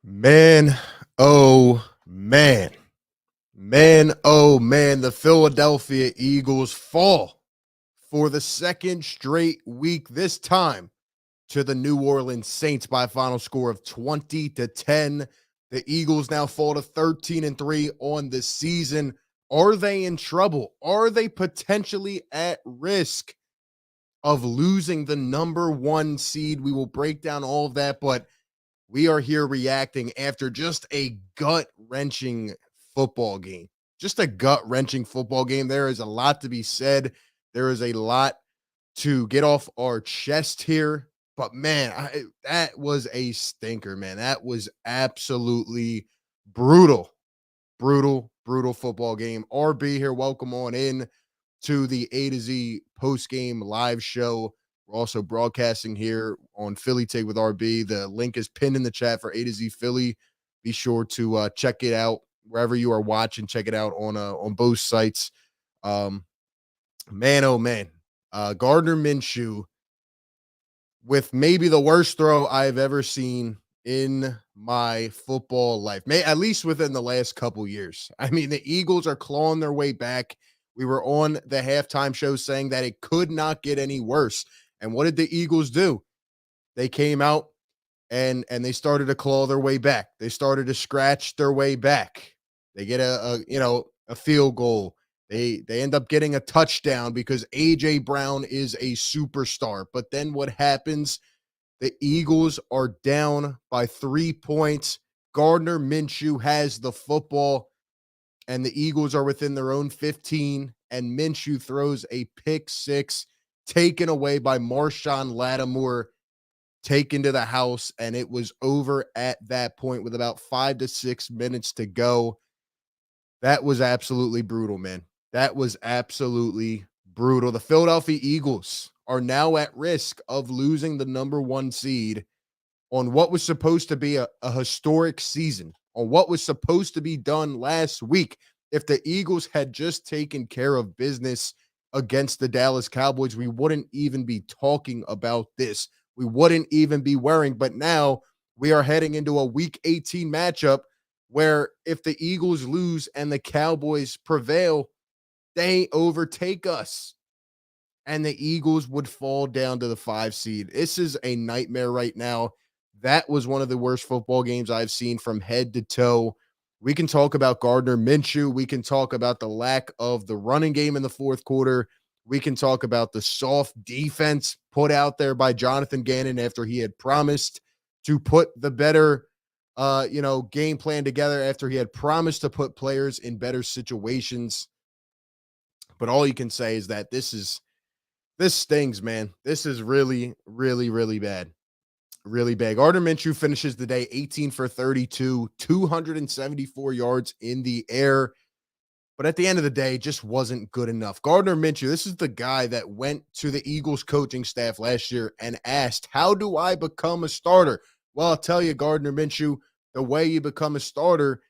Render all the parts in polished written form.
Man, oh man. Man, oh man, the Philadelphia Eagles fall for the second straight week, this time to the New Orleans Saints by a final score of 20-10. The Eagles now fall to 13-3 on the season. Are they in trouble? Are they potentially at risk of losing the number one seed? We will break down all of that, but we are here reacting after just a gut-wrenching football game. Just a gut-wrenching football game. There is a lot to be said. There is a lot to get off our chest here. But, man, that was a stinker, man. That was absolutely brutal. Brutal football game. RB here. Welcome on in to the A to Z post-game live show. We're also broadcasting here on Philly Take with RB. The link is pinned in the chat for A to Z Philly. Be sure to check it out wherever you are watching. Check it out on both sites. Man, oh man, Gardner Minshew with maybe the worst throw I've ever seen in my football life, at least within the last couple years. I mean, the Eagles are clawing their way back. We were on the halftime show saying that it could not get any worse. And what did the Eagles do? They came out and they started to claw their way back. They started to scratch their way back. They get a field goal. They end up getting a touchdown because A.J. Brown is a superstar. But then what happens? The Eagles are down by 3 points. Gardner Minshew has the football, and the Eagles are within their own 15, and Minshew throws a pick six, taken away by Marshawn Lattimore, taken to the house, and it was over at that point with about 5 to 6 minutes to go. That was absolutely brutal, man. That was absolutely brutal. The Philadelphia Eagles are now at risk of losing the number one seed on what was supposed to be a historic season, on what was supposed to be done last week. If the Eagles had just taken care of business against the Dallas Cowboys, we wouldn't even be talking about this. We wouldn't even be worrying. But now we are heading into a week 18 matchup where if the Eagles lose and the Cowboys prevail, they overtake us. And the Eagles would fall down to the 5 seed. This is a nightmare right now. That was one of the worst football games I've seen from head to toe. We can talk about Gardner Minshew. We can talk about the lack of the running game in the fourth quarter. We can talk about the soft defense put out there by Jonathan Gannon after he had promised to put the better game plan together, after he had promised to put players in better situations. But all you can say is that this stings, man. This is really, really, really bad. Really bad. Gardner Minshew finishes the day 18 for 32, 274 yards in the air. But at the end of the day, just wasn't good enough. Gardner Minshew, this is the guy that went to the Eagles coaching staff last year and asked, how do I become a starter? Well, I'll tell you, Gardner Minshew, the way you become a starter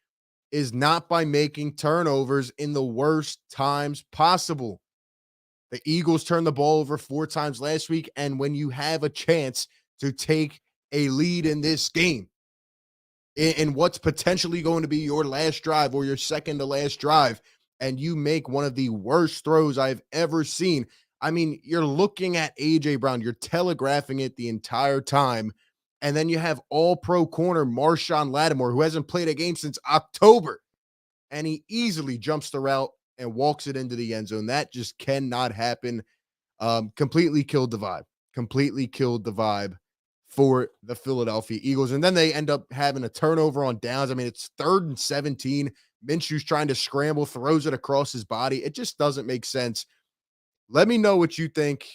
is not by making turnovers in the worst times possible. The Eagles turned the ball over 4 times last week, and when you have a chance to take a lead in this game, in what's potentially going to be your last drive or your second to last drive, and you make one of the worst throws I've ever seen. I mean, you're looking at A.J. Brown. You're telegraphing it the entire time. And then you have all-pro corner Marshawn Lattimore, who hasn't played a game since October. And he easily jumps the route and walks it into the end zone. That just cannot happen. Completely killed the vibe. Completely killed the vibe for the Philadelphia Eagles. And then they end up having a turnover on downs. I mean, it's 3rd and 17. Minshew's trying to scramble, throws it across his body. It just doesn't make sense. Let me know what you think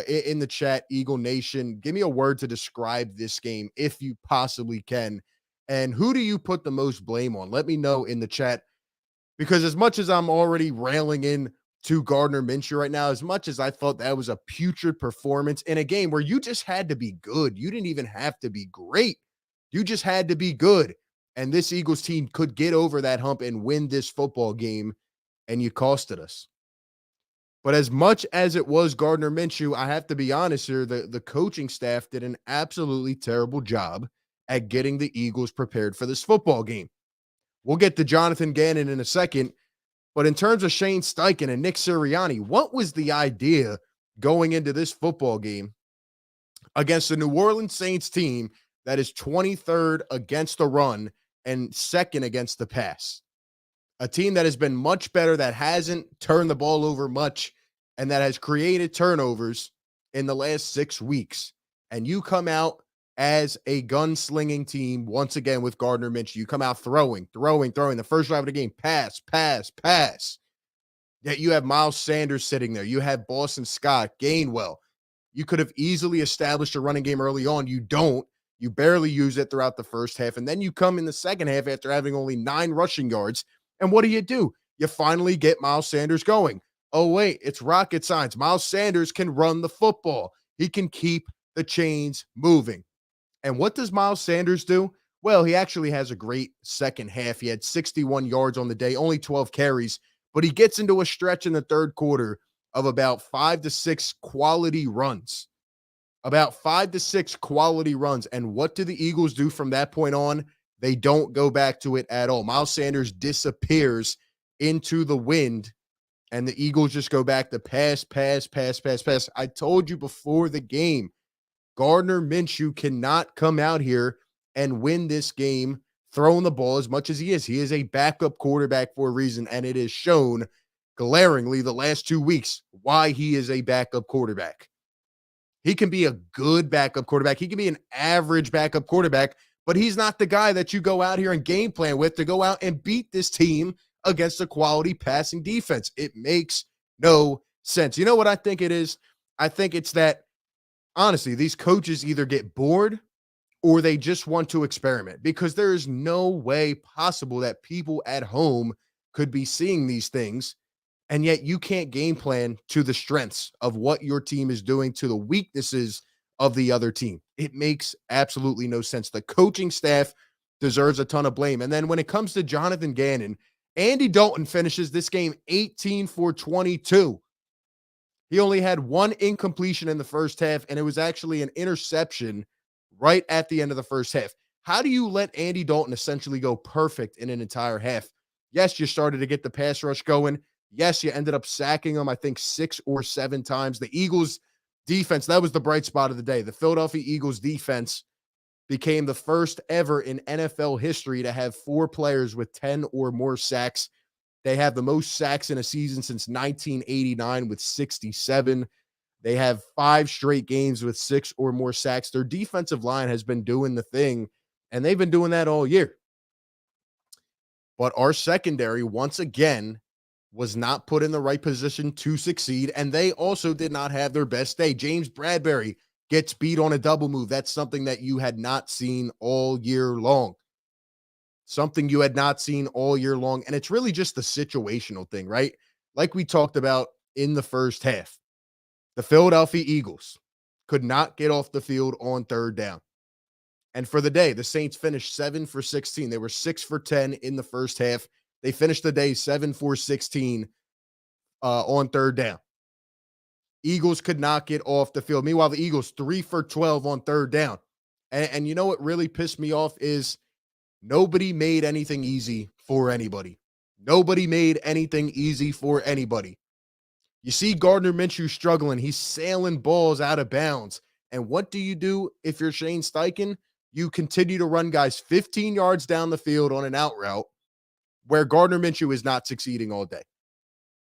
in the chat, Eagle Nation. Give me a word to describe this game if you possibly can. And who do you put the most blame on? Let me know in the chat, because as much as I'm already railing in to Gardner Minshew right now, as much as I thought that was a putrid performance in a game where you just had to be good. You didn't even have to be great. You just had to be good. And this Eagles team could get over that hump and win this football game, and you costed us. But as much as it was Gardner Minshew, I have to be honest here, the coaching staff did an absolutely terrible job at getting the Eagles prepared for this football game. We'll get to Jonathan Gannon in a second, but in terms of Shane Steichen and Nick Sirianni, what was the idea going into this football game against the New Orleans Saints team that is 23rd against the run and second against the pass? A team that has been much better, that hasn't turned the ball over much, and that has created turnovers in the last 6 weeks. And you come out as a gunslinging team once again with Gardner Minshew. You come out throwing. The first drive of the game, pass. Yet you have Miles Sanders sitting there. You have Boston Scott, Gainwell. You could have easily established a running game early on. You don't. You barely use it throughout the first half. And then you come in the second half after having only 9 rushing yards. And what do? You finally get Miles Sanders going. Oh, wait, it's rocket science. Miles Sanders can run the football. He can keep the chains moving. And what does Miles Sanders do? Well, he actually has a great second half. He had 61 yards on the day, only 12 carries, but he gets into a stretch in the third quarter of about 5 to 6 quality runs. About 5 to 6 quality runs. And what do the Eagles do from that point on? They don't go back to it at all. Miles Sanders disappears into the wind, and the Eagles just go back to pass. I told you before the game, Gardner Minshew cannot come out here and win this game throwing the ball as much as he is. He is a backup quarterback for a reason, and it is shown glaringly the last 2 weeks why he is a backup quarterback. He can be a good backup quarterback. He can be an average backup quarterback, but he's not the guy that you go out here and game plan with to go out and beat this team against a quality passing defense. It makes no sense. You know what I think it is? I think it's that, honestly, these coaches either get bored or they just want to experiment, because there is no way possible that people at home could be seeing these things, and yet you can't game plan to the strengths of what your team is doing to the weaknesses of the other team. It makes absolutely no sense. The coaching staff deserves a ton of blame. And then when it comes to Jonathan Gannon, Andy Dalton finishes this game 18 for 22. He only had 1 incompletion in the first half, and it was actually an interception right at the end of the first half. How do you let Andy Dalton essentially go perfect in an entire half? Yes, you started to get the pass rush going. Yes, you ended up sacking him, I think, 6 or 7 times. The Eagles defense, that was the bright spot of the day. The Philadelphia Eagles defense became the first ever in NFL history to have 4 players with 10 or more sacks. They have the most sacks in a season since 1989 with 67. They have 5 straight games with 6 or more sacks. Their defensive line has been doing the thing, and they've been doing that all year. But our secondary, once again, was not put in the right position to succeed, and they also did not have their best day. James Bradbury gets beat on a double move. That's something that you had not seen all year long. And it's really just the situational thing, right? Like we talked about in the first half, the Philadelphia Eagles could not get off the field on third down. And for the day, the Saints finished 7 for 16. They were 6 for 10 in the first half. They finished the day 7 for 16 on third down. Eagles could not get off the field. Meanwhile, the Eagles 3 for 12 on third down. And you know what really pissed me off is nobody made anything easy for anybody. You see Gardner Minshew struggling. He's sailing balls out of bounds. And what do you do if you're Shane Steichen? You continue to run guys 15 yards down the field on an out route where Gardner Minshew is not succeeding all day.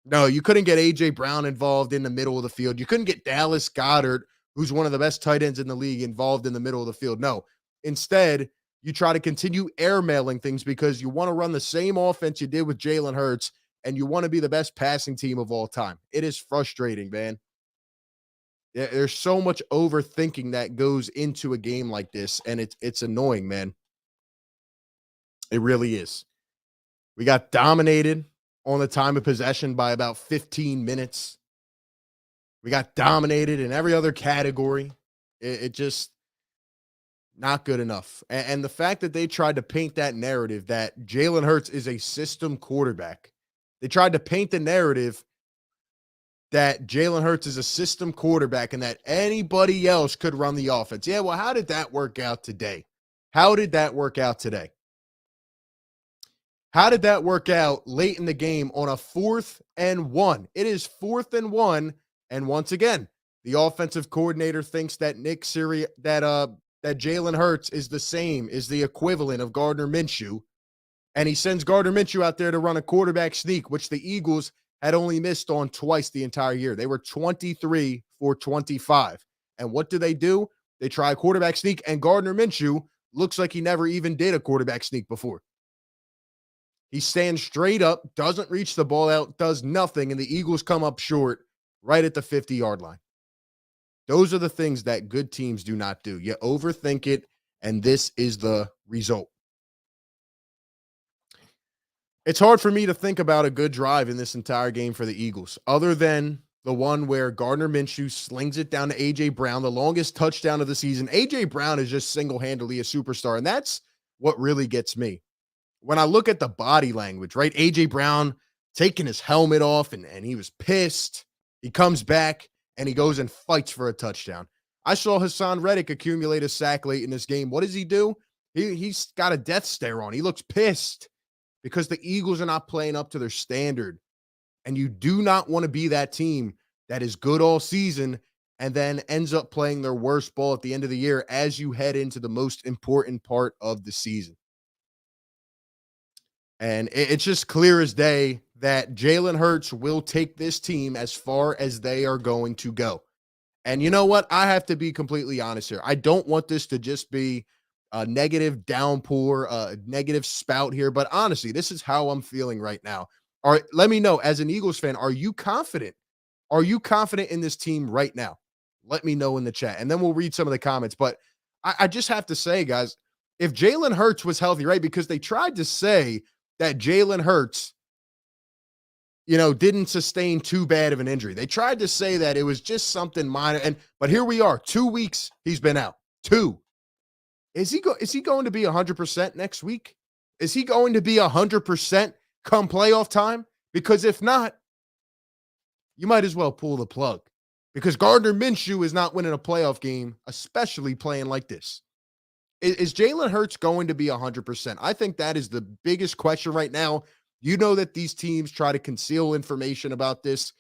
No, you couldn't get A.J. Brown involved in the middle of the field. You couldn't get Dallas Goedert, who's one of the best tight ends in the league, involved in the middle of the field. No, instead, you try to continue airmailing things because you want to run the same offense you did with Jalen Hurts, and you want to be the best passing team of all time. It is frustrating, man. There's so much overthinking that goes into a game like this, and it's annoying, man. It really is. We got dominated on the time of possession by about 15 minutes. We got dominated in every other category. It just not good enough. And the fact that they tried to paint that narrative that Jalen Hurts is a system quarterback. They tried to paint the narrative that Jalen Hurts is a system quarterback and that anybody else could run the offense. Yeah, well, how did that work out today? How did that work out today? How did that work out late in the game on a 4th and 1? It is 4th and 1, and once again, the offensive coordinator thinks that that Jalen Hurts is the same, is the equivalent of Gardner Minshew, and he sends Gardner Minshew out there to run a quarterback sneak, which the Eagles had only missed on twice the entire year. They were 23 for 25. And what do? They try a quarterback sneak, and Gardner Minshew looks like he never even did a quarterback sneak before. He stands straight up, doesn't reach the ball out, does nothing, and the Eagles come up short right at the 50-yard line. Those are the things that good teams do not do. You overthink it, and this is the result. It's hard for me to think about a good drive in this entire game for the Eagles, other than the one where Gardner Minshew slings it down to A.J. Brown, the longest touchdown of the season. A.J. Brown is just single-handedly a superstar, and that's what really gets me. When I look at the body language, right? A.J. Brown taking his helmet off, and he was pissed. He comes back, and he goes and fights for a touchdown. I saw Hassan Reddick accumulate a sack late in this game. What does he do? He's got a death stare on. He looks pissed because the Eagles are not playing up to their standard. And you do not want to be that team that is good all season and then ends up playing their worst ball at the end of the year as you head into the most important part of the season. And it's just clear as day that Jalen Hurts will take this team as far as they are going to go. And you know what? I have to be completely honest here. I don't want this to just be a negative downpour, a negative spout here. But honestly, this is how I'm feeling right now. All right, let me know, as an Eagles fan, are you confident? Are you confident in this team right now? Let me know in the chat, and then we'll read some of the comments. But I just have to say, guys, if Jalen Hurts was healthy, right? Because they tried to say that Jalen Hurts, didn't sustain too bad of an injury. They tried to say that it was just something minor. But here we are, 2 weeks he's been out. 2. Is he going to be 100% next week? Is he going to be 100% come playoff time? Because if not, you might as well pull the plug. Because Gardner Minshew is not winning a playoff game, especially playing like this. Is Jalen Hurts going to be 100%? I think that is the biggest question right now. You know that these teams try to conceal information about this.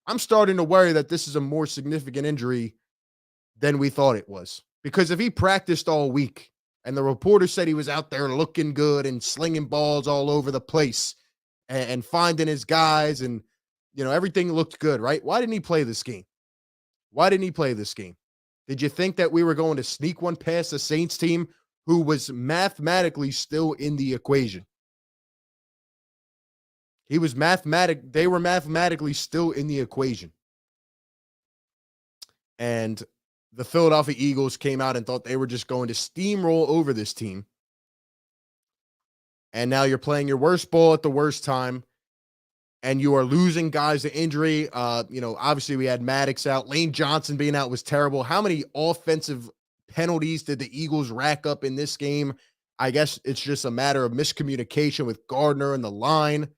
I'm starting to worry that this is a more significant injury than we thought it was. Because if he practiced all week and the reporter said he was out there looking good and slinging balls all over the place and finding his guys and, everything looked good, right? Why didn't he play this game? Why didn't he play this game? Did you think that we were going to sneak one past the Saints team who was mathematically still in the equation? They were mathematically still in the equation. And the Philadelphia Eagles came out and thought they were just going to steamroll over this team. And now you're playing your worst ball at the worst time. And you are losing guys to injury. Obviously we had Maddox out. Lane Johnson being out was terrible. How many offensive penalties did the Eagles rack up in this game? I guess it's just a matter of miscommunication with Gardner and the line.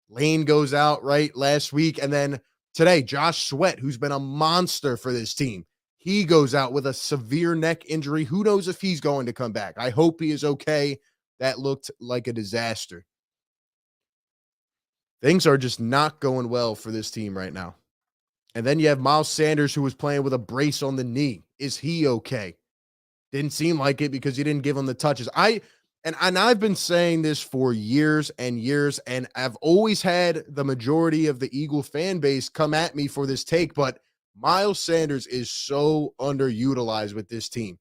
Lane goes out, right, last week. And then today, Josh Sweat, who's been a monster for this team, he goes out with a severe neck injury. Who knows if he's going to come back? I hope he is okay. That looked like a disaster. Things are just not going well for this team right now. And then you have Miles Sanders, who was playing with a brace on the knee. Is he okay? Didn't seem like it because you didn't give him the touches. I've been saying this for years and years, and I've always had the majority of the Eagle fan base come at me for this take, but Miles Sanders is so underutilized with this team.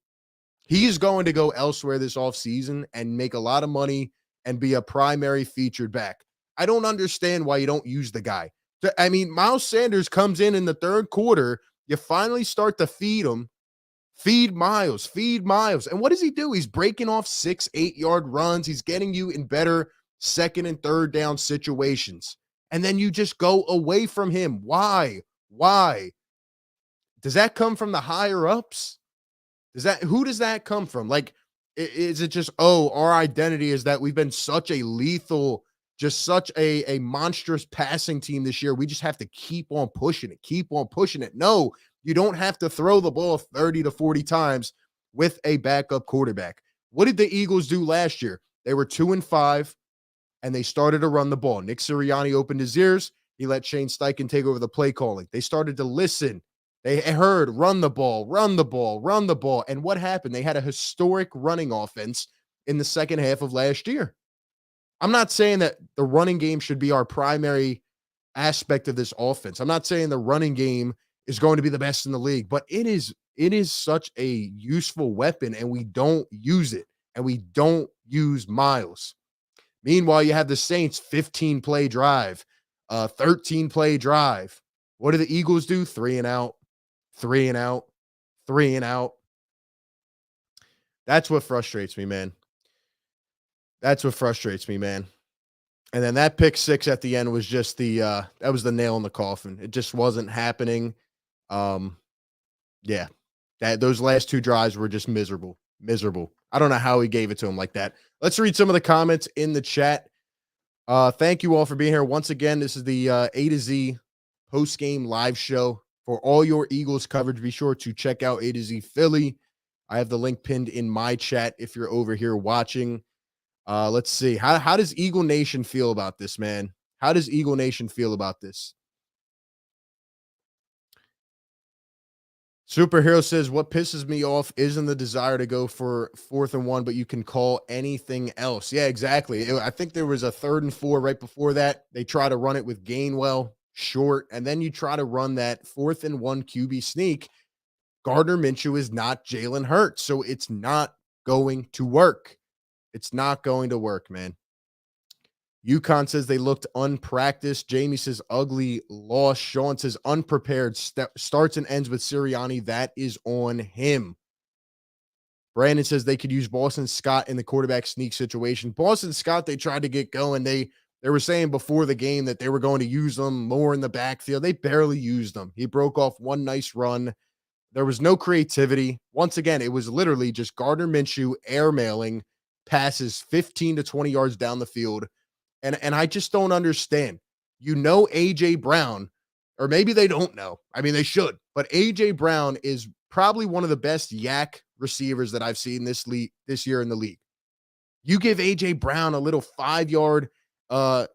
He's going to go elsewhere this offseason and make a lot of money and be a primary featured back. I don't understand why you don't use the guy. Miles Sanders comes in the third quarter. You finally start to feed him. Feed Miles. And what does he do? He's breaking off 6-8 yard runs. He's getting you in better second and third down situations. And then you just go away from him. Why? Does that come from the higher ups? Who does that come from? Like, is it just, our identity is that we've been such a lethal, just such a monstrous passing team this year. We just have to keep on pushing it. No, you don't have to throw the ball 30 to 40 times with a backup quarterback. What did the Eagles do last year? They were 2-5 and they started to run the ball. Nick Sirianni opened his ears. He let Shane Steichen take over the play calling. They started to listen. They heard run the ball, run the ball, run the ball. And what happened? They had a historic running offense in the second half of last year. I'm not saying that the running game should be our primary aspect of this offense. I'm not saying the running game is going to be the best in the league, but it is such a useful weapon and we don't use it and we don't use Miles. Meanwhile, you have the Saints 15 play drive, 13 play drive. What do the Eagles do? 3 and out, 3 and out, 3 and out. That's what frustrates me, man. That's what frustrates me, man. And then that pick six at the end was just that was the nail in the coffin. It just wasn't happening. Um, yeah. Those last two drives were just miserable. Miserable. I don't know how he gave it to him like that. Let's read some of the comments in the chat. Thank you all for being here. Once again, this is the A to Z post-game live show. For all your Eagles coverage, be sure to check out A to Z Philly. I have the link pinned in my chat if you're over here watching. Let's see. How does Eagle Nation feel about this, man? How does Eagle Nation feel about this? Superhero says, what pisses me off isn't the desire to go for 4th and 1, but you can call anything else. Yeah, exactly. I think there was a 3rd and 4 right before that. They try to run it with Gainwell short, and then you try to run that 4th and 1 QB sneak. Gardner Minshew is not Jalen Hurts, so it's not going to work. It's not going to work, man. UConn says they looked unpracticed. Jamie says ugly loss. Sean says unprepared. Starts and ends with Sirianni. That is on him. Brandon says they could use Boston Scott in the quarterback sneak situation. Boston Scott, they tried to get going. They were saying before the game that they were going to use them more in the backfield. They barely used them. He broke off one nice run. There was no creativity. Once again, it was literally just Gardner Minshew airmailing passes 15 to 20 yards down the field. And I just don't understand. AJ Brown, or maybe they don't know. I mean, they should. But AJ Brown is probably one of the best yak receivers that I've seen this year in the league. You give AJ Brown a little 5-yard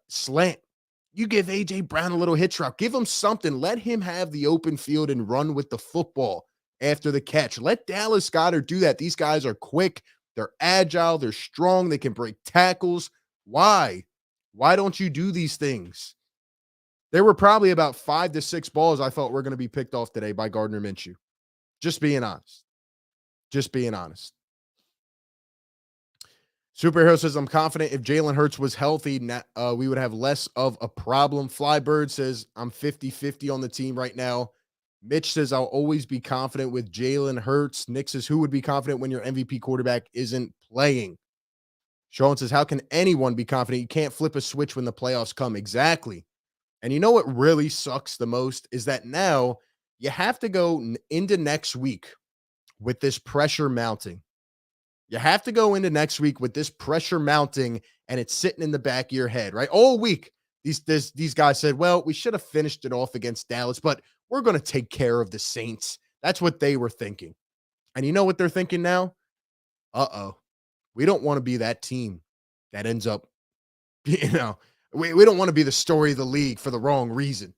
slant. You give AJ Brown a little hitch route. Give him something. Let him have the open field and run with the football after the catch. Let Dallas Goedert do that. These guys are quick. They're agile. They're strong. They can break tackles. Why? Why don't you do these things? There were probably about 5 to 6 balls I thought were going to be picked off today by Gardner Minshew. Just being honest. Just being honest. Superhero says, I'm confident if Jalen Hurts was healthy, we would have less of a problem. Flybird says, I'm 50-50 on the team right now. Mitch says, I'll always be confident with Jalen Hurts. Nick says, who would be confident when your MVP quarterback isn't playing? Sean says, how can anyone be confident? You can't flip a switch when the playoffs come. Exactly. And you know what really sucks the most is that now you have to go into next week with this pressure mounting. You have to go into next week with this pressure mounting, and it's sitting in the back of your head, right? All week, these guys said, well, we should have finished it off against Dallas, but we're going to take care of the Saints. That's what they were thinking. And you know what they're thinking now? Uh-oh. We don't want to be that team that ends up, we don't want to be the story of the league for the wrong reason.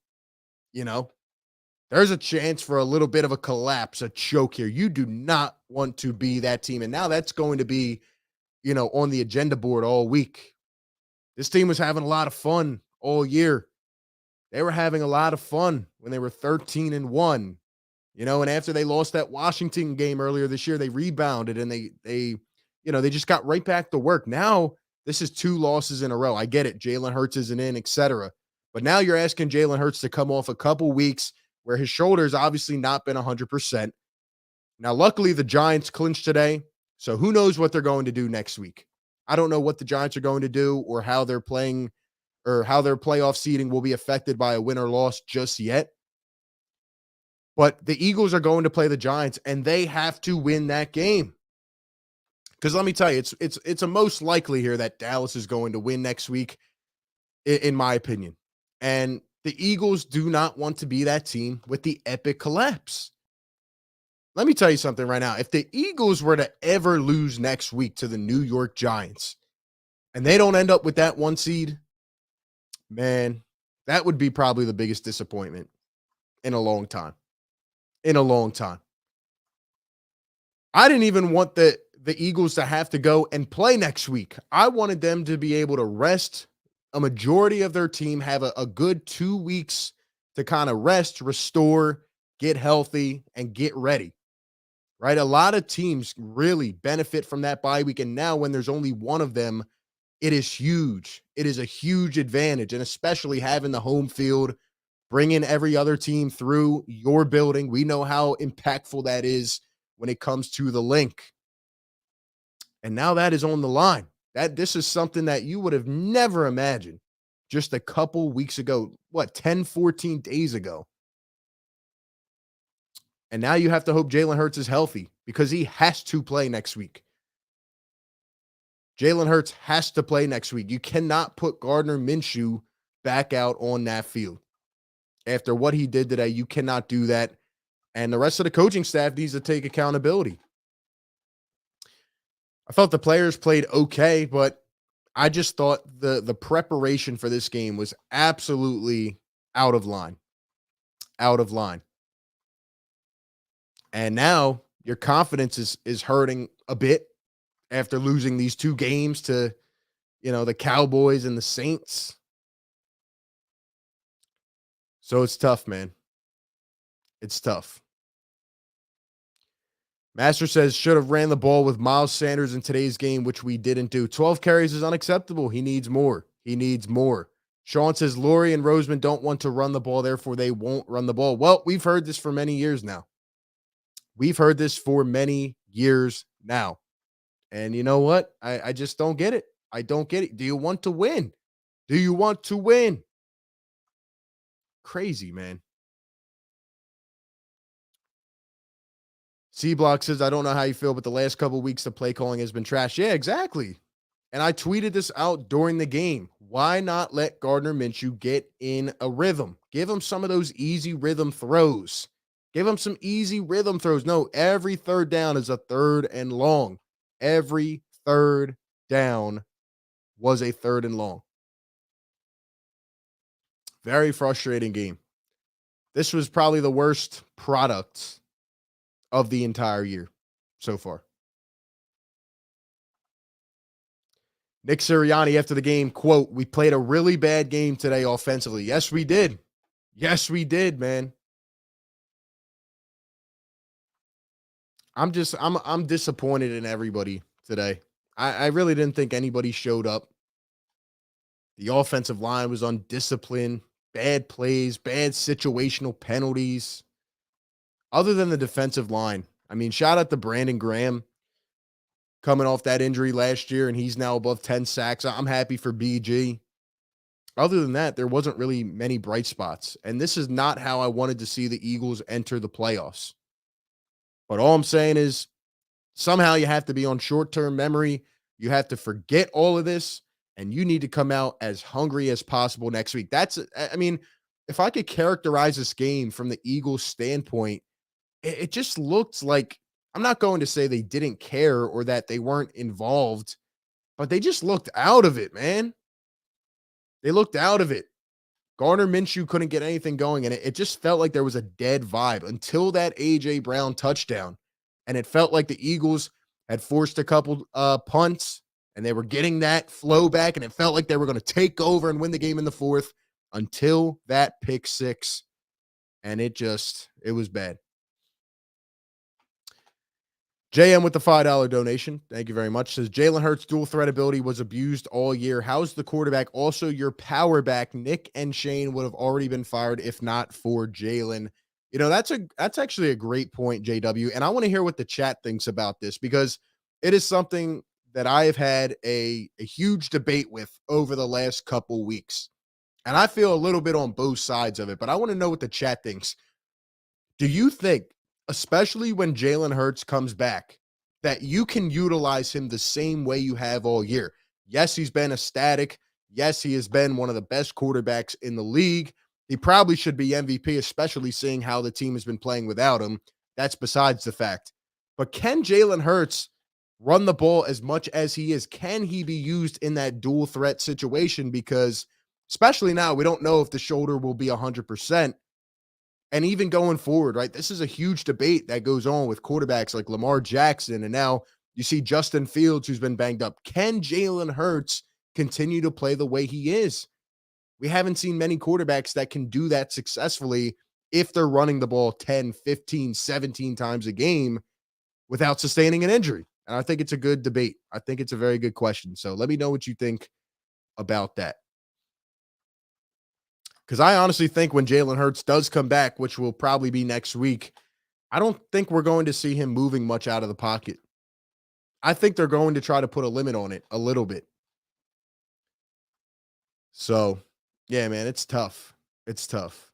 There's a chance for a little bit of a collapse, a choke here. You do not want to be that team. And now that's going to be, on the agenda board all week. This team was having a lot of fun all year. They were having a lot of fun when they were 13-1, and after they lost that Washington game earlier this year, they rebounded and they just got right back to work. Now, this is 2 losses in a row. I get it. Jalen Hurts isn't in, etc. But now you're asking Jalen Hurts to come off a couple weeks where his shoulder's obviously not been 100%. Now, luckily, the Giants clinched today, so who knows what they're going to do next week. I don't know what the Giants are going to do or how they're playing or how their playoff seeding will be affected by a win or loss just yet. But the Eagles are going to play the Giants, and they have to win that game. Because let me tell you, it's a most likely here that Dallas is going to win next week, in my opinion. And the Eagles do not want to be that team with the epic collapse. let me tell you something right now. If the Eagles were to ever lose next week to the New York Giants and they don't end up with that one seed, man, that would be probably the biggest disappointment in a long time. In a long time. I didn't even want the Eagles to have to go and play next week. I wanted them to be able to rest a majority of their team, have a good 2 weeks to kind of rest, restore, get healthy, and get ready. Right? A lot of teams really benefit from that bye week. And now, when there's only one of them, it is huge. It is a huge advantage. And especially having the home field, bringing every other team through your building. We know how impactful that is when it comes to the link. And now that is on the line. That this is something that you would have never imagined just a couple weeks ago. What, 10, 14 days ago? And now you have to hope Jalen Hurts is healthy because he has to play next week. Jalen Hurts has to play next week. You cannot put Gardner Minshew back out on that field. After what he did today, you cannot do that. And the rest of the coaching staff needs to take accountability. I thought the players played okay, but I just thought the preparation for this game was absolutely out of line. Out of line. And now your confidence is hurting a bit after losing these two games to, the Cowboys and the Saints. So it's tough, man. It's tough. Master says, should have ran the ball with Miles Sanders in today's game, which we didn't do. 12 carries is unacceptable. He needs more. He needs more. Sean says, Laurie and Roseman don't want to run the ball, therefore they won't run the ball. Well, we've heard this for many years now. We've heard this for many years now. And you know what? I just don't get it. I don't get it. Do you want to win? Do you want to win? Crazy, man. C Block says, I don't know how you feel, but the last couple of weeks, the play calling has been trash. Yeah, exactly. And I tweeted this out during the game. Why not let Gardner Minshew get in a rhythm? Give him some of those easy rhythm throws. Give him some easy rhythm throws. No, every third down is a third and long. Every third down was a third and long. Very frustrating game. This was probably the worst product of the entire year so far. Nick Sirianni after the game, quote, we played a really bad game today offensively. Yes, we did. Yes, we did, man. I'm disappointed in everybody today. I really didn't think anybody showed up. The offensive line was undisciplined, bad plays, bad situational penalties. Other than the defensive line, I mean, shout out to Brandon Graham coming off that injury last year, and he's now above 10 sacks. I'm happy for BG. Other than that, there wasn't really many bright spots. And this is not how I wanted to see the Eagles enter the playoffs. But all I'm saying is somehow you have to be on short-term memory. You have to forget all of this, and you need to come out as hungry as possible next week. If I could characterize this game from the Eagles' standpoint, it just looked like, I'm not going to say they didn't care or that they weren't involved, but they just looked out of it, man. They looked out of it. Gardner Minshew couldn't get anything going, and it just felt like there was a dead vibe until that A.J. Brown touchdown. And it felt like the Eagles had forced a couple punts, and they were getting that flow back, and it felt like they were going to take over and win the game in the fourth until that pick six, and it was bad. JM with the $5 donation. Thank you very much. Says Jalen Hurts' dual threat ability was abused all year. How's the quarterback? Also, your power back, Nick and Shane, would have already been fired if not for Jalen. That's actually a great point, JW. And I want to hear what the chat thinks about this, because it is something that I have had a huge debate with over the last couple weeks. And I feel a little bit on both sides of it, but I want to know what the chat thinks. Do you think, especially when Jalen Hurts comes back, that you can utilize him the same way you have all year? Yes, he's been ecstatic. Yes, he has been one of the best quarterbacks in the league. He probably should be MVP, especially seeing how the team has been playing without him. That's besides the fact. But can Jalen Hurts run the ball as much as he is? Can he be used in that dual threat situation? Because especially now, we don't know if the shoulder will be 100%. And even going forward, right? This is a huge debate that goes on with quarterbacks like Lamar Jackson. And now you see Justin Fields, who's been banged up. Can Jalen Hurts continue to play the way he is? We haven't seen many quarterbacks that can do that successfully if they're running the ball 10, 15, 17 times a game without sustaining an injury. And I think it's a good debate. I think it's a very good question. So let me know what you think about that. Because I honestly think when Jalen Hurts does come back, which will probably be next week, I don't think we're going to see him moving much out of the pocket. I think they're going to try to put a limit on it a little bit. So, yeah, man, it's tough. It's tough.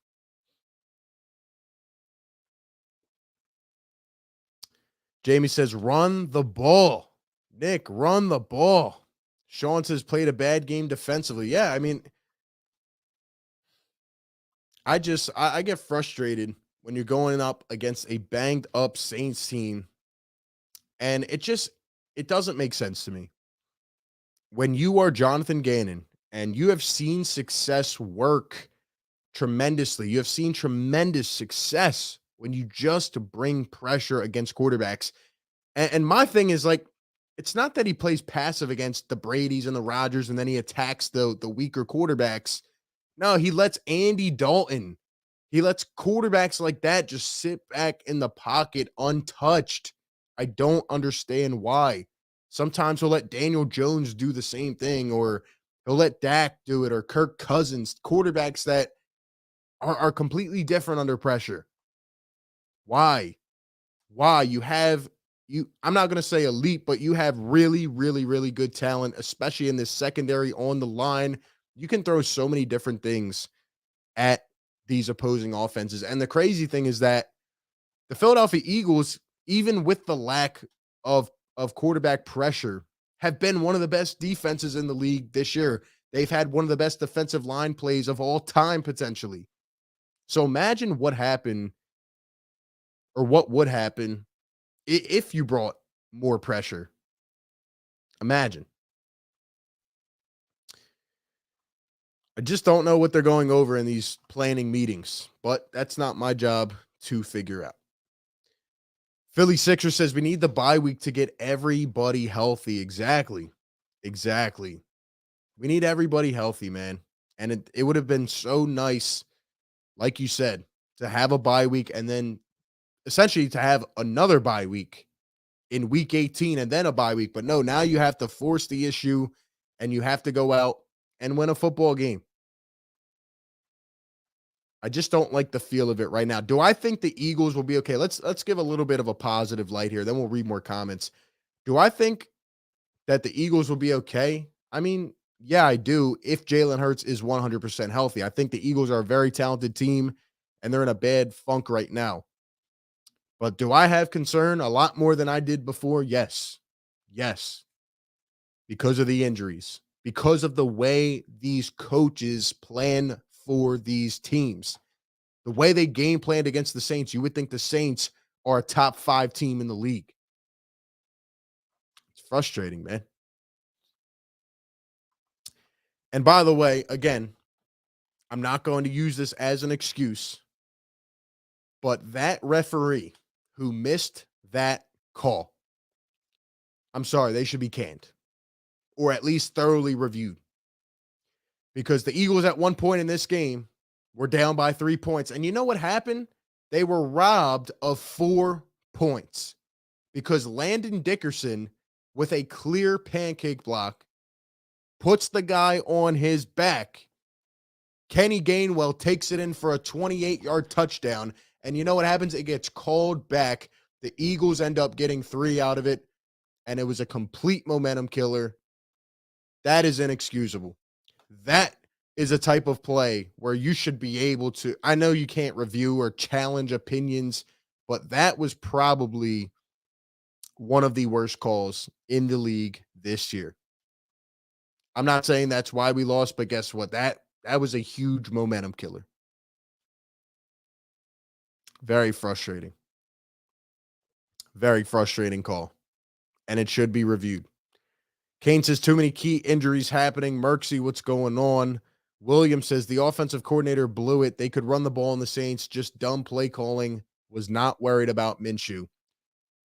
Jamie says, run the ball. Nick, run the ball. Sean says, played a bad game defensively. Yeah, I mean, I get frustrated when you're going up against a banged up Saints team, and it doesn't make sense to me. When you are Jonathan Gannon and you have seen success work tremendously, you have seen tremendous success when you just bring pressure against quarterbacks. And my thing is like, it's not that he plays passive against the Bradys and the Rodgers and then he attacks the weaker quarterbacks. No, he lets Andy Dalton, he lets quarterbacks like that just sit back in the pocket untouched. I don't understand why. Sometimes he'll let Daniel Jones do the same thing, or he'll let Dak do it, or Kirk Cousins, quarterbacks that are completely different under pressure. Why? Why? I'm not going to say elite, but you have really, really, really good talent, especially in this secondary on the line. You can throw so many different things at these opposing offenses. And the crazy thing is that the Philadelphia Eagles, even with the lack of quarterback pressure, have been one of the best defenses in the league this year. They've had one of the best defensive line plays of all time, potentially. So imagine what happened or what would happen if you brought more pressure. Imagine. I just don't know what they're going over in these planning meetings, but that's not my job to figure out. Philly Sixer says we need the bye week to get everybody healthy. Exactly. Exactly. We need everybody healthy, man. And it would have been so nice, like you said, to have a bye week and then essentially to have another bye week in week 18 and then a bye week. But no, now you have to force the issue and you have to go out and win a football game. I just don't like the feel of it right now. Do I think the Eagles will be okay? Let's give a little bit of a positive light here. Then we'll read more comments. Do I think that the Eagles will be okay? I mean, yeah, I do. If Jalen Hurts is 100% healthy, I think the Eagles are a very talented team and they're in a bad funk right now. But do I have concern a lot more than I did before? Yes. Yes. Because of the injuries, because of the way these coaches plan for these teams, the way they game planned against the Saints. You would think the Saints are a top 5 team in the league. It's frustrating, man. And by the way, again, I'm not going to use this as an excuse, but that referee who missed that call, I'm sorry, they should be canned or at least thoroughly reviewed. Because the Eagles at one point in this game were down by 3 points. And you know what happened? They were robbed of 4 points because Landon Dickerson, with a clear pancake block, puts the guy on his back. Kenny Gainwell takes it in for a 28-yard touchdown. And you know what happens? It gets called back. The Eagles end up getting 3 out of it. And it was a complete momentum killer. That is inexcusable. That is a type of play where you should be able to. I know you can't review or challenge opinions, but that was probably one of the worst calls in the league this year. I'm not saying that's why we lost, but guess what? That was a huge momentum killer. Very frustrating. Very frustrating call, and it should be reviewed. Kane says too many key injuries happening. Merksy, what's going on? William says the offensive coordinator blew it. They could run the ball in the Saints, just dumb play calling. Was not worried about Minshew.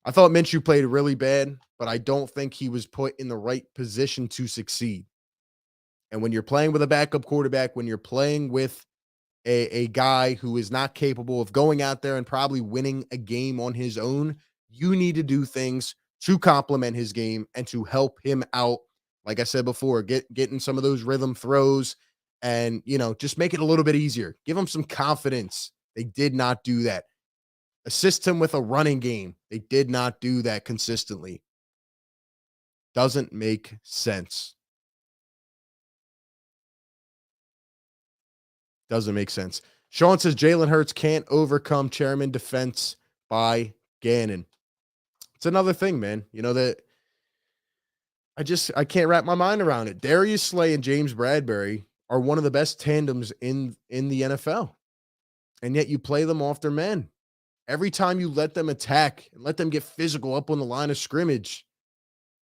I thought Minshew played really bad, but I don't think he was put in the right position to succeed. And when you're playing with a backup quarterback, when you're playing with a guy who is not capable of going out there and probably winning a game on his own, you need to do things to complement his game and to help him out. Like I said before, getting some of those rhythm throws and, just make it a little bit easier. Give him some confidence. They did not do that. Assist him with a running game. They did not do that consistently. Doesn't make sense. Doesn't make sense. Sean says Jalen Hurts can't overcome chairman defense by Gannon. It's another thing, man. That I can't wrap my mind around it. Darius Slay and James Bradbury are one of the best tandems in the NFL. And yet you play them off their men. Every time you let them attack and let them get physical up on the line of scrimmage,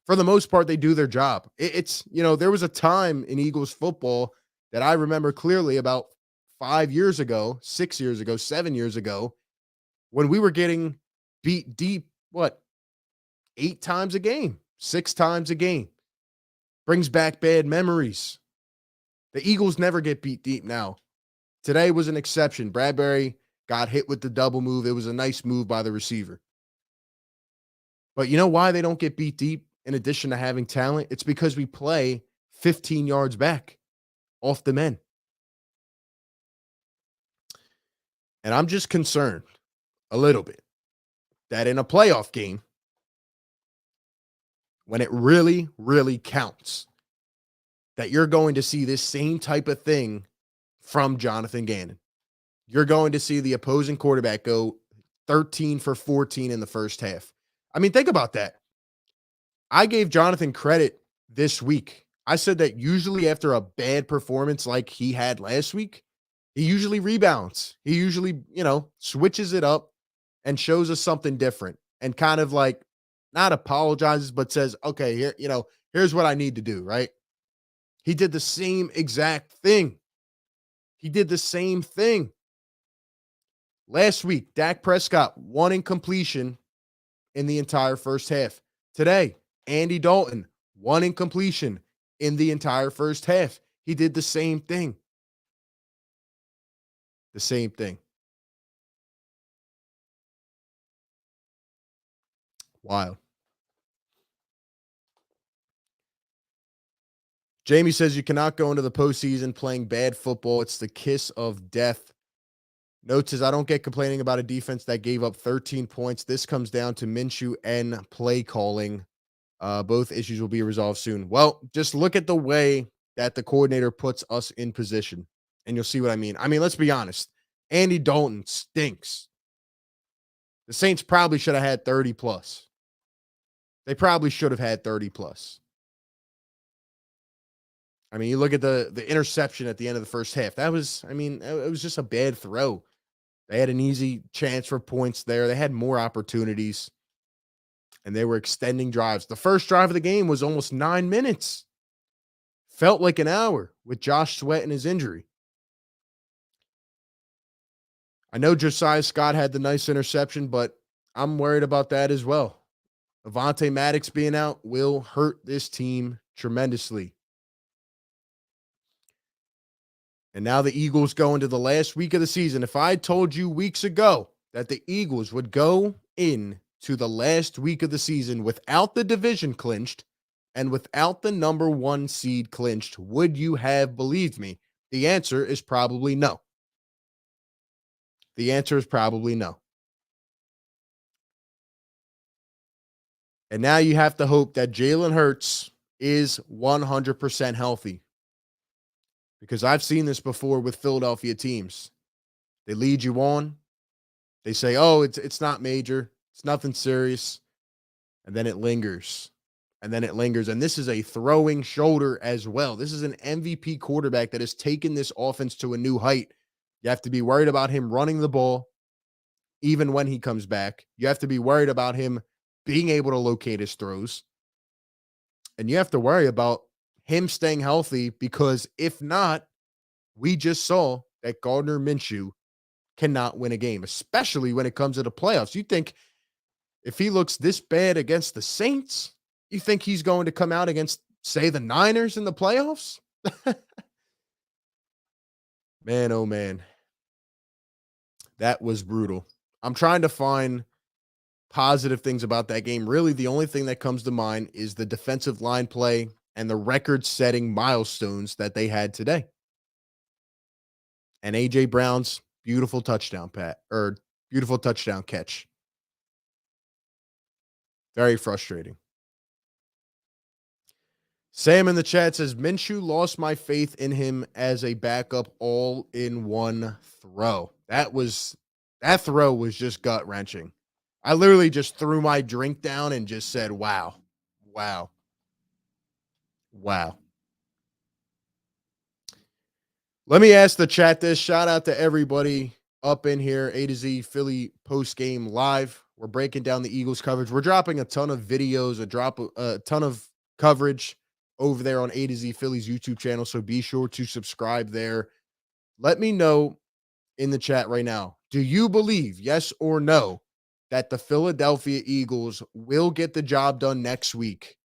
for the most part, they do their job. There was a time in Eagles football that I remember clearly about 5 years ago, 6 years ago, 7 years ago, when we were getting beat deep, 8 times a game, 6 times a game. Brings back bad memories. The Eagles never get beat deep now. Today was an exception. Bradbury got hit with the double move. It was a nice move by the receiver. But you know why they don't get beat deep in addition to having talent? It's because we play 15 yards back off the men. And I'm just concerned a little bit that in a playoff game, when it really, really counts, that you're going to see this same type of thing from Jonathan Gannon. You're going to see the opposing quarterback go 13 for 14 in the first half. I mean, think about that. I gave Jonathan credit this week. I said that usually after a bad performance like he had last week, he usually rebounds. He usually, switches it up and shows us something different and kind of like not apologizes, but says, okay, here, here's what I need to do, right? He did the same exact thing. He did the same thing. Last week, Dak Prescott, 1 incompletion in the entire first half. Today, Andy Dalton, 1 incompletion in the entire first half. He did the same thing. The same thing. Wild. Jamie says you cannot go into the postseason playing bad football. It's the kiss of death. Note says, I don't get complaining about a defense that gave up 13 points. This comes down to Minshew and play calling. Both issues will be resolved soon. Well, just look at the way that the coordinator puts us in position, and you'll see what I mean. I mean, let's be honest. Andy Dalton stinks. The Saints probably should have had 30 plus. They probably should have had 30 plus. I mean, you look at the interception at the end of the first half. It was just a bad throw. They had an easy chance for points there. They had more opportunities, and they were extending drives. The first drive of the game was almost 9 minutes. Felt like an hour with Josh Sweat and his injury. I know Josiah Scott had the nice interception, but I'm worried about that as well. Avonte Maddox being out will hurt this team tremendously. And now the Eagles go into the last week of the season. If I had told you weeks ago that the Eagles would go into the last week of the season without the division clinched and without the number 1 seed clinched, would you have believed me? The answer is probably no. The answer is probably no. And now you have to hope that Jalen Hurts is 100% healthy. Because I've seen this before with Philadelphia teams. They lead you on. They say, oh, it's not major. It's nothing serious. And then it lingers. And then it lingers. And this is a throwing shoulder as well. This is an MVP quarterback that has taken this offense to a new height. You have to be worried about him running the ball even when he comes back. You have to be worried about him being able to locate his throws. And you have to worry about him staying healthy because if not, we just saw that Gardner Minshew cannot win a game, especially when it comes to the playoffs. You think if he looks this bad against the Saints, you think he's going to come out against, say, the Niners in the playoffs? Man, oh man, that was brutal. I'm trying to find positive things about that game. Really, the only thing that comes to mind is the defensive line play and the record-setting milestones that they had today. And AJ Brown's beautiful touchdown beautiful touchdown catch. Very frustrating. Sam in the chat says Minshew lost my faith in him as a backup all in one throw. That throw was just gut wrenching. I literally just threw my drink down and just said, wow, wow, wow. Let me ask the chat this. Shout out to everybody up in here. A to Z Philly post game live. We're breaking down the Eagles coverage. We're dropping a ton of videos, a ton of coverage over there on A to Z Philly's YouTube channel. So be sure to subscribe there. Let me know in the chat right now. Do you believe, yes or no, that the Philadelphia Eagles will get the job done next week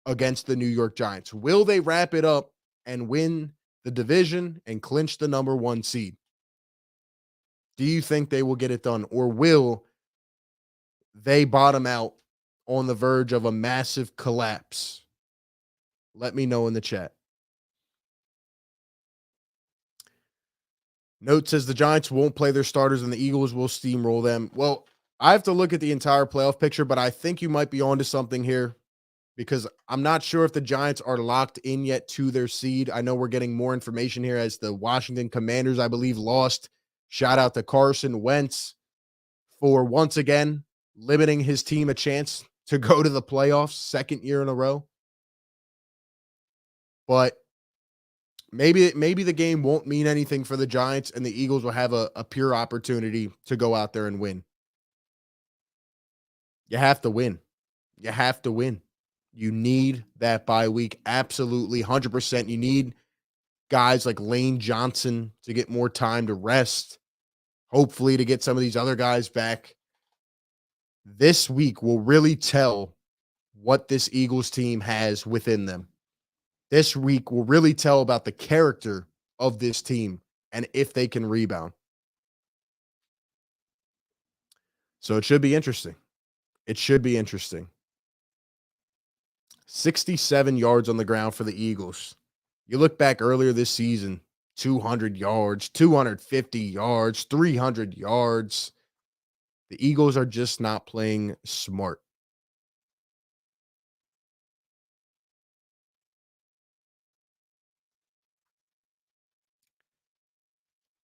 against the New York Giants? Will they wrap it up and win the division and clinch the number 1 seed? Do you think they will get it done, or will they bottom out on the verge of a massive collapse? Let me know in the chat. Note says the Giants won't play their starters and the Eagles will steamroll them. Well, I have to look at the entire playoff picture, but I think you might be onto something here because I'm not sure if the Giants are locked in yet to their seed. I know we're getting more information here as the Washington Commanders, I believe, lost. Shout out to Carson Wentz for once again limiting his team a chance to go to the playoffs, second year in a row. But maybe the game won't mean anything for the Giants and the Eagles will have a pure opportunity to go out there and win. You have to win. You have to win. You need that bye week. Absolutely. 100%. You need guys like Lane Johnson to get more time to rest. Hopefully to get some of these other guys back. This week will really tell what this Eagles team has within them. This week will really tell about the character of this team and if they can rebound. So it should be interesting. It should be interesting. 67 yards on the ground for the Eagles. You look back earlier this season, 200 yards, 250 yards, 300 yards. The Eagles are just not playing smart.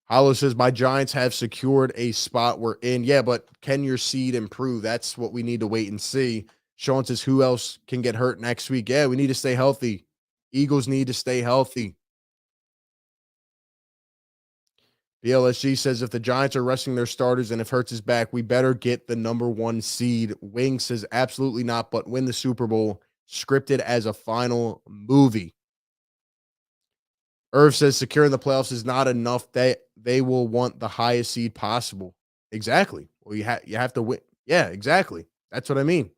Hollow says, my Giants have secured a spot we're in. Yeah, but can your seed improve? That's what we need to wait and see. Sean says, who else can get hurt next week? Yeah, we need to stay healthy. Eagles need to stay healthy. BLSG says, if the Giants are resting their starters and if Hurts is back, we better get the number 1 seed. Wing says, absolutely not, but win the Super Bowl, scripted as a final movie. Irv says, securing the playoffs is not enough. They will want the highest seed possible. Exactly. Well, you have to win. Yeah, exactly. That's what I mean.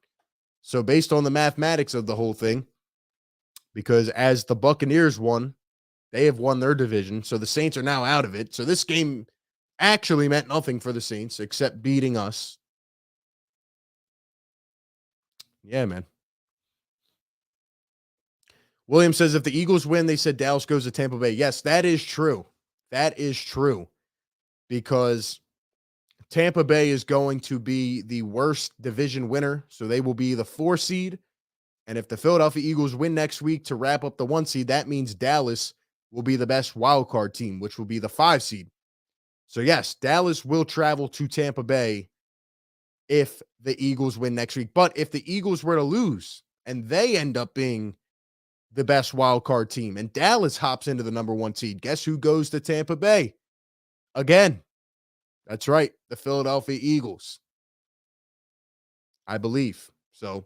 So based on the mathematics of the whole thing, because as the Buccaneers won, they have won their division. So the Saints are now out of it. So this game actually meant nothing for the Saints except beating us. Yeah, man. William says, if the Eagles win, they said Dallas goes to Tampa Bay. Yes, that is true. That is true. Because Tampa Bay is going to be the worst division winner. So they will be the 4 seed. And if the Philadelphia Eagles win next week to wrap up the 1 seed, that means Dallas will be the best wild card team, which will be the 5 seed. So yes, Dallas will travel to Tampa Bay if the Eagles win next week. But if the Eagles were to lose and they end up being the best wild card team and Dallas hops into the number 1 seed, guess who goes to Tampa Bay? Again, That's right. The Philadelphia Eagles, I believe. So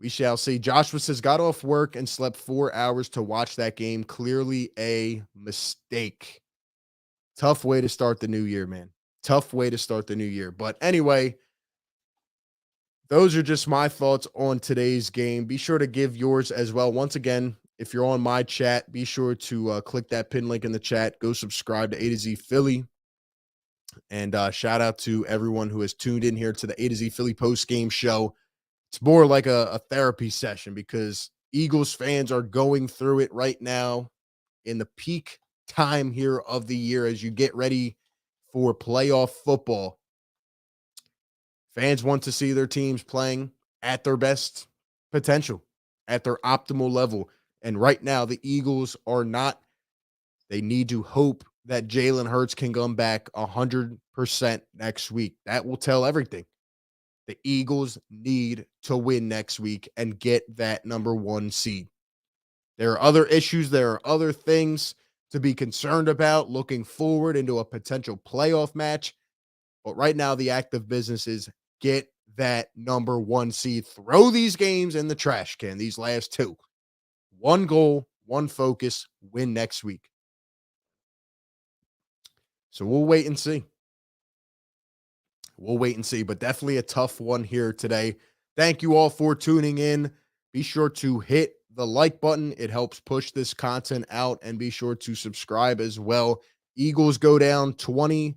we shall see. Joshua says, got off work and slept 4 hours to watch that game. Clearly a mistake. Tough way to start the new year, man. Tough way to start the new year. But anyway, those are just my thoughts on today's game. Be sure to give yours as well. Once again, if you're on my chat, be sure to click that pin link in the chat. Go subscribe to A to Z Philly. And shout out to everyone who has tuned in here to the A to Z Philly post game show. It's more like a therapy session because Eagles fans are going through it right now in the peak time here of the year as you get ready for playoff football. Fans want to see their teams playing at their best potential, at their optimal level. And right now, the Eagles are not. They need to hope that Jalen Hurts can come back 100% next week. That will tell everything. The Eagles need to win next week and get that number 1 seed. There are other issues. There are other things to be concerned about looking forward into a potential playoff match. But right now, the active business is get that number 1 seed. Throw these games in the trash can, these last 2. One goal, one focus, win next week. So we'll wait and see. We'll wait and see, but definitely a tough one here today. Thank you all for tuning in. Be sure to hit the like button. It helps push this content out, and be sure to subscribe as well. Eagles go down 20-10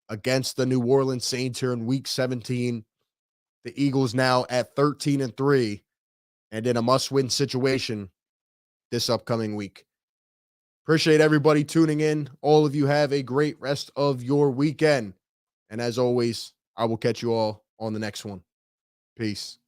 against the New Orleans Saints here in week 17. The Eagles now at 13-3 and in a must-win situation this upcoming week. Appreciate everybody tuning in. All of you have a great rest of your weekend. And as always, I will catch you all on the next one. Peace.